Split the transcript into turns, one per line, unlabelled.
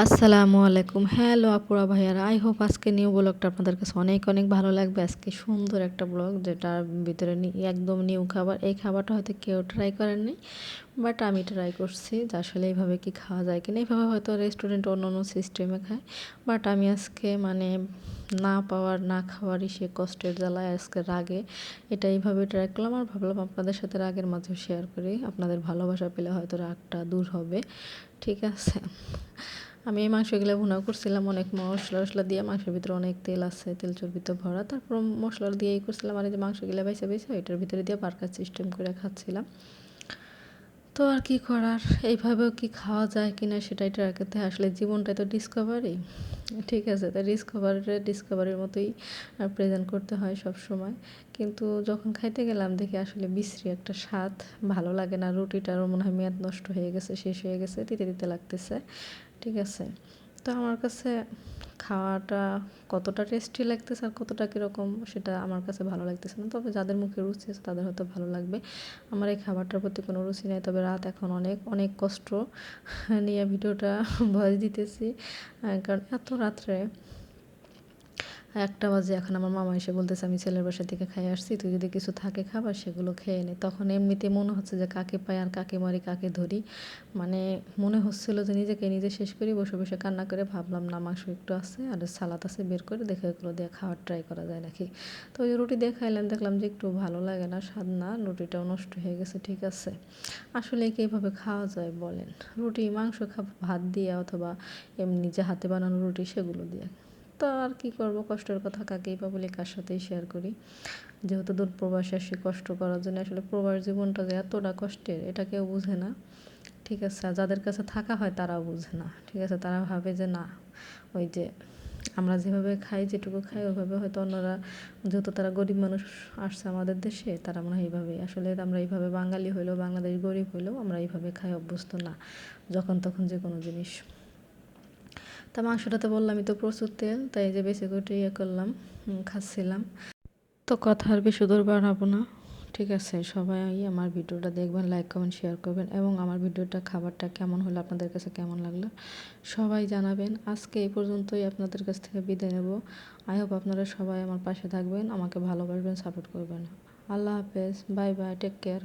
আসসালামু আলাইকুম। হ্যালো আপুরা ভাইয়ারা। আই হোপ আজকে নিউ ব্লগটা আপনাদের কাছে অনেক অনেক ভালো লাগবে। আজকে সুন্দর একটা ব্লগ যেটার ভিতরে একদম নিউ খাবার। এই খাবারটা হয়তো কেউ ট্রাই করেননি, বাট আমি ট্রাই করছি যে আসলে এইভাবে কি খাওয়া যায় কিনা। এইভাবে হয়তো রেস্টুরেন্ট অন্য অন্য সিস্টেমে খায়, বাট আমি আজকে মানে না পাওয়ার না খাওয়ারই সে কষ্টের জ্বালায় আজকে রাগে এটা এইভাবে ট্রাই করলাম। আর ভাবলাম আপনাদের সাথে রাগের মাঝেও শেয়ার করি, আপনাদের ভালোবাসা পেলে হয়তো রাগটা দূর হবে। ঠিক আছে, আমি এই মাংসগুলো ভুনা করছিলাম অনেক মশলা টশলা দিয়ে। মাংসের ভিতরে অনেক তেল আছে, তেল চর্বিতে ভরা। তারপর মশলা দিয়েই করছিলাম। আর এই যে মাংসগুলো বাইসা বাইসা এটার ভিতরে দিয়ে বার্গার সিস্টেম করে খাচ্ছিলাম। তো আর কি করার, এইভাবেও কি খাওয়া যায় কিনা সেটাই ট্রাই করতে হয়। আসলে জীবনটাই তো ডিসকভারি, ঠিক আছে? তাই ডিসকভারির মতোই প্রেজেন্ট করতে হয় সব সময়। কিন্তু যখন খাইতে গেলাম দেখি আসলে বিশ্রী একটা স্বাদ, ভালো লাগে না। রুটিটারও মনে হয় মেয়াদ নষ্ট হয়ে গেছে, শেষ হয়ে গেছে, তিতে তিতে লাগতেছে। ঠিক আছে, তো আমার কাছে খাওয়াটা কতটা টেস্টি লাগতেছে আর কতটা কীরকম সেটা আমার কাছে ভালো লাগতেছে না। তবে যাদের মুখে রুচি আছে তাদের হয়তো ভালো লাগবে। আমার এই খাবারটার প্রতি কোনো রুচি নেই। তবে রাত এখন অনেক অনেক কষ্ট নিয়ে ভিডিওটা ভয়েস দিতেছি, কারণ এত রাত্রে 1টা বাজে। এখন আমার মামা এসে বলতেছে আমি ছেলের বাসা থেকে খেয়ে আসছি, তুই যদি কিছু থাকে খাবার সেগুলো খেয়ে নে। তখন এমনিতে মনে হচ্ছে যে কাকে পাই আর কাকে মারি কাকে ধরি, মানে মনে হচ্ছিল যে নিজেকে নিজে শেষ করি। বসে বসে কান্না করে ভাবলাম না, মাংস একটু আছে আর সালাদ আছে, বের করে দেখে এগুলো দিয়ে খাওয়ার ট্রাই করা যায় নাকি। তো ওই রুটি দিয়ে খাইলাম, দেখলাম যে একটু ভালো লাগে না, স্বাদ না, রুটিটাও নষ্ট হয়ে গেছে। ঠিক আছে, আসলে কি এইভাবে খাওয়া যায় বলেন? রুটি মাংস খাবো ভাত দিয়ে, অথবা এমনি যে হাতে বানানো রুটি সেগুলো দিয়ে। তো আর কী করব, কষ্টের কথা কাকেই বা বলি, কার সাথেই শেয়ার করি। যেহেতু দূর প্রবাসে আসি কষ্ট করার জন্য, আসলে প্রবাস জীবনটা যে এতটা কষ্টের এটা কেউ বুঝে না। ঠিক আছে, আর যাদের কাছে থাকা হয় তারাও বুঝে না। ঠিক আছে, তারা ভাবে যে না, ওই যে আমরা যেভাবে খাই, যেটুকু খাই ওইভাবে হয়তো অন্যরা, যেহেতু তারা গরিব মানুষ আসছে আমাদের দেশে, তারা মনে হয় এইভাবেই। আসলে আমরা এইভাবে বাঙালি হইলেও, বাংলাদেশ গরিব হইলেও আমরা এইভাবে খাই অভ্যস্ত না, যখন তখন যে কোনো জিনিস। তা মাংসটাতে বললামই তো প্রচুর তেল, তাই যে বেশি করে করলাম, খাচ্ছিলাম। তো কথা আর বেশি দূর বাড়াবো না। ঠিক আছে, সবাই আমার ভিডিওটা দেখবেন, লাইক কমেন্ট শেয়ার করবেন, এবং আমার ভিডিওটা খাবারটা কেমন হলো, আপনাদের কাছে কেমন লাগলো সবাই জানাবেন। আজকে এই পর্যন্তই, আপনাদের কাছ থেকে বিদায় নেব। আই হোপ আপনারা সবাই আমার পাশে থাকবেন, আমাকে ভালোবাসবেন, সাপোর্ট করবেন। আল্লাহ হাফেজ, বাই বাই, টেক কেয়ার।